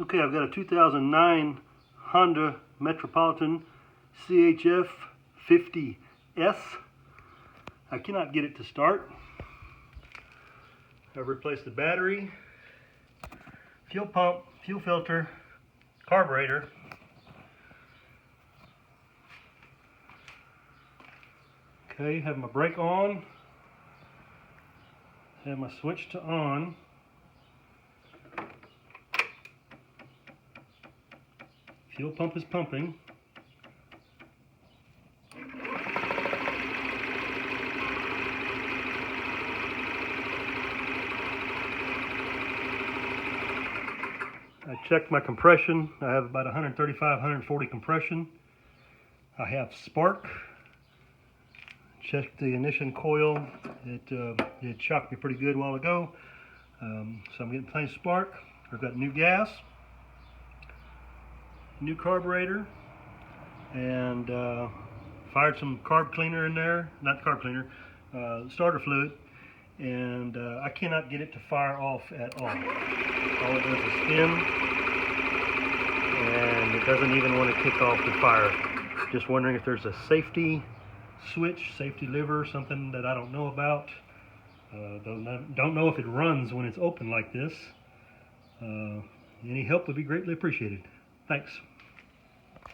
Okay, I've got a 2009 Honda Metropolitan CHF 50S. I cannot get it to start. I've replaced the battery, fuel pump, fuel filter, carburetor. Okay, have my brake on, have my switch to on. Fuel pump is pumping. I checked my compression. I have about 135, 140 compression. I have spark. Checked the ignition coil. It shocked me pretty good a while ago. So I'm getting plain spark. I've got new gas, new carburetor, and fired some carb cleaner in there. Not carb cleaner, starter fluid. And I cannot get it to fire off at all. All it does is spin, and it doesn't even want to kick off the fire. Just wondering if there's a safety switch, safety lever, something that I don't know about. Don't know if it runs when it's open like this. Any help would be greatly appreciated. Thanks.